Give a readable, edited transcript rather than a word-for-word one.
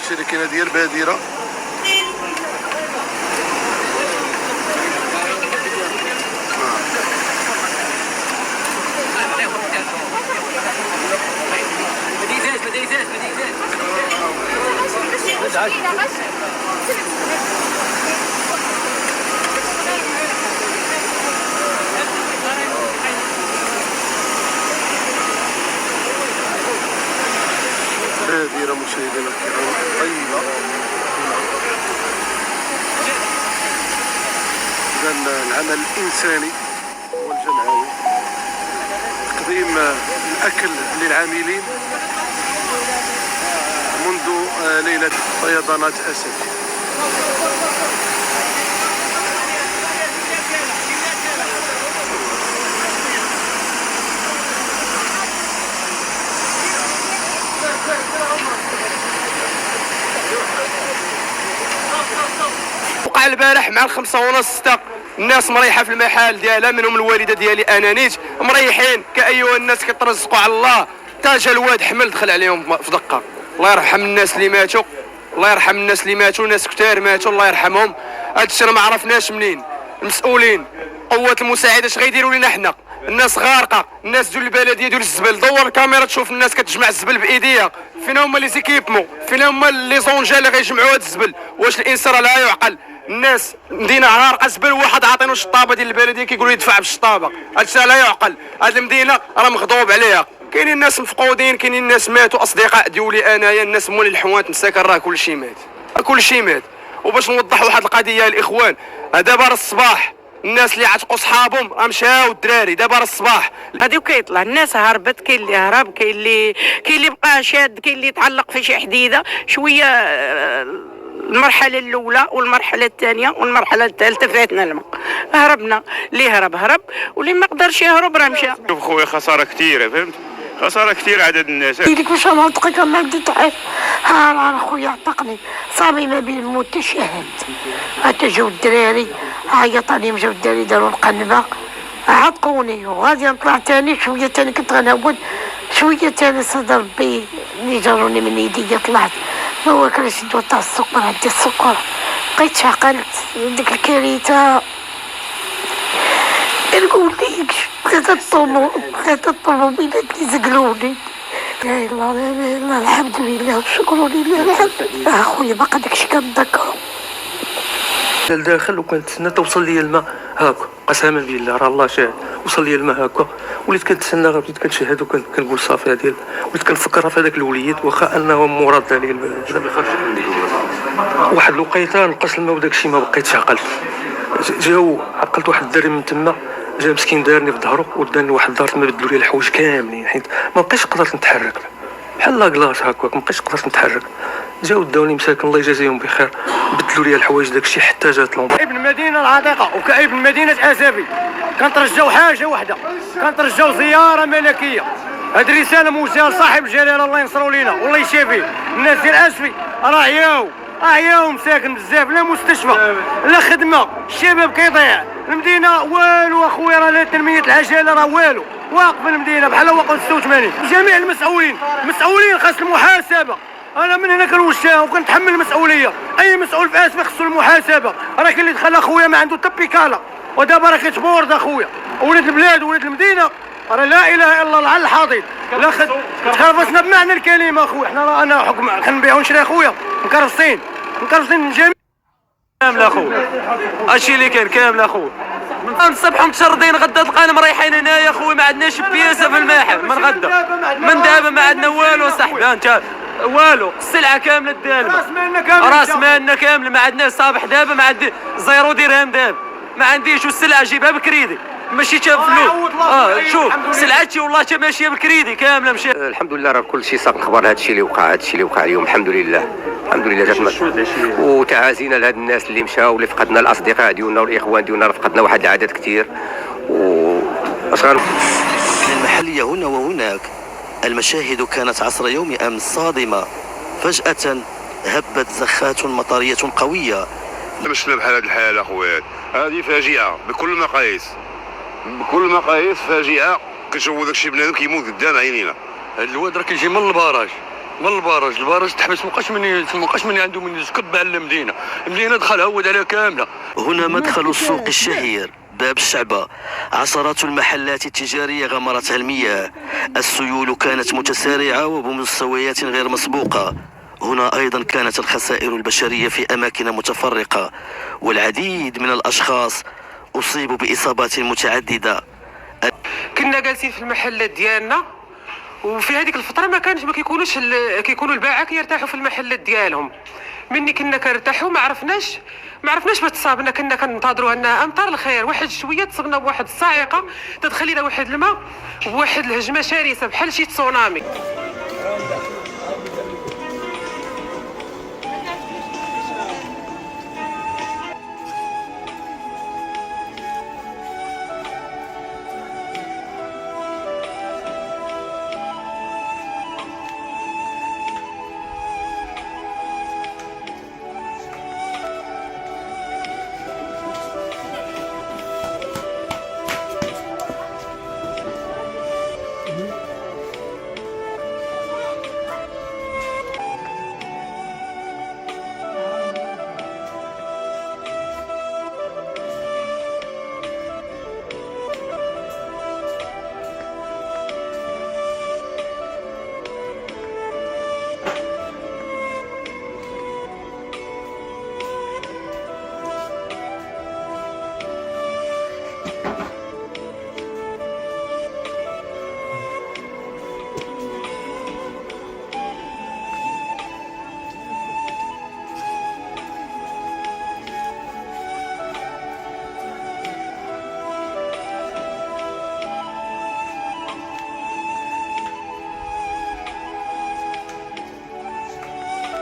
داكشي اللي كاين ديال بادره. بادرة مشاهدينا الكرام طيبة. إذا العمل الإنساني والجمعوي، تقديم الأكل للعاملين منذ ليلة فيضانات أسد. وقع البارح مع 5:30 6 الناس مريحه في المحال ديالها، منهم الوالده ديالي انا نيت مريحين كايها الناس كيترزقوا على الله. تا جا الواد حمل دخل عليهم في دقه. الله يرحم الناس اللي ماتوا، الله يرحم الناس اللي ماتوا، ناس كثار ماتوا الله يرحمهم. هادشي راه ما عرفناش منين. المسؤولين قوات المساعده اش غيديروا لنا حنا؟ الناس غارقه، الناس ديال البلديه ديال الزبل. دور الكاميرا تشوف الناس كتجمع الزبل بايديها. فين هما لي زيكيبمون؟ فين هما لي زونجا اللي غيجمعوا هذا الزبل؟ واش الانسان راه لا يعقل؟ الناس مدينه غارقه زبل، واحد عاطينو الشطابه ديال البلديه كيقولوا يدفع بالشطابه. هادشي لا يعقل. هاد المدينه راه مغضوب عليها. كاينين الناس مفقودين، كاينين الناس ماتوا، اصدقاء ديولي انايا، الناس مول الحوانت مساكن راه كلشي مات، كلشي مات. وباش نوضح واحد القضيه الاخوان، دابا راه الصباح الناس اللي عتقوا صحابهم راه مشاو الدراري دابا راه الصباح غادي وكيطلع. الناس هربت، كاين اللي هرب، كاين اللي بقى شاد، كاين اللي تعلق في شي حديده شويه. المرحله الاولى والمرحله الثانيه والمرحله الثالثه فاتنا الماء، هربنا. اللي هرب واللي ما قدرش يهرب راه مشى. شوف خويا خساره كثيره، فهمت؟ خساره كثير عدد الناس. ديك واش منطقك ما بديت ها راه خويا عتقني صافي ما بين الموت الشهاد. حتى جاو الدراري عيطاني، مشاو الدراري داروا القنبه عتقوني، وغادي نطلع ثاني شويه ثاني كنت غنعود شويه ثاني صدر ربي اللي جروني من يديا طلعت. ما واكلش الدواء تاع السكر، عندي السكر بقيت شعقلت ديك الكارثه. نقوليكش ثلاثة الطوموبيلات اللي زقلوني. لا اله الا الله، الحمد لله والشكر لله الحمد لله. اخويا باقا داكشي كنتذكرو. الداخل وكنتسنى توصل لي الماء هاكا، قسما بالله راه الله شاهد. وصل لي الماء هاكا، وليت كنتسنى، بديت كنشهد وكنقول صافي هادي. وليت كنفكر في هذاك الوليد واخا انه مراد عليه واحد الوقيته نقص الماء وداكشي ما بقيتش عقلت. جاو عقلت واحد الدري من تما، جا مسكين دارني في ظهرو وداني واحد الدار تما، بدلوا لي الحوايج كاملين حيت ما بقيتش قدرت نتحرك بحال لاكلاص هكاك، ما بقيتش قدرت نتحرك. جاو داوني مساكن الله يجازيهم بخير، بدلوا لي الحوايج داكشي حتى جات لهم. ابن المدينه العتيقه وكابن مدينه اسابي كنترجاو حاجه واحده، كنترجاو زياره ملكيه. هذه رساله موجهه لصاحب الجلاله الله ينصروا لينا والله يشافيه. الناس ديال اسفي راه عياو مساكن بزاف، لا مستشفى لا خدمه، الشباب كيضيع. المدينه والو اخويا، راه لا تنميه العجله راه والو، واقف المدينه بحال واقف 86. جميع المسؤولين خاص المحاسبه. انا من هنا كنوشها وكنتحمل المسؤوليه. اي مسؤول في اسفي خصو المحاسبه. راه كاين اللي دخل اخويا ما عنده حتى بيكاله، ودابا راه كيتبورد اخويا. ولاد البلاد ولاد المدينه راه لا اله الا الله على الحاضر. لا تخافسنا بمعنى الكلمه اخويا. حنا راه انا حكم كنبيعو ونشري اخويا مكرسين جميع كامل اخويا. هادشي اللي كاين كامل اخويا. من الصبح متشردين، غدا تلقانا مريحين هنايا اخويا، ما عندناش بياسه في الماحل من غدا. من دابا ما عندنا والو صاحبي، انت والو. السلعه كامله دالبه، راس مالنا كامل ما عندناش. صابح دابا ما عندي 0 درهم دابا ما عنديش، والسلعه جيبها بكريدي ماشي تا فلوس. شوف سلعتي والله تا ماشيه بالكريدي كامله ماشيه. الحمد لله راه كل شيء صاب الخبر. هادشي اللي وقع اليوم الحمد لله جات. وتعازينا لهاد الناس اللي مشاو، اللي فقدنا الاصدقاء ديالنا والاخوان ديالنا، فقدنا واحد العدد كثير. واش من المحليه هنا وهناك المشاهد كانت عصر يوم امس صادمه. فجاه هبت زخات مطريه قويه. مشنا بحال هاد الحاله اخويا، هذه فاجعه بكل المقاييس فاجعه. كنشوفوا داكشي بنادم كيموت قدام عينينا. هاد الواد راه كيجي من البراج، من البرج تحبس، مابقاش مني عنده من يسكب على المدينه دخلها هود عليها كامله. هنا مدخل السوق الشهير باب الشعبة. عشرات المحلات التجارية غمرتها المياه، السيول كانت متسارعة وبمستويات غير مسبوقة. هنا أيضا كانت الخسائر البشرية في أماكن متفرقة، والعديد من الأشخاص أصيبوا بإصابات متعددة. كنا جالسين في المحلات ديالنا، وفي هذيك الفترة ما كيكونوا الباعة كيرتاحوا في المحلات ديالهم. مني كنا كنرتاحوا ما عرفناش باش تصابنا. كنا كننتظروا انها امطار الخير، واحد شويه تصبنا بواحد الصاعقه تدخل لنا واحد الماء وواحد الهجمه شرسه بحال شي تسونامي.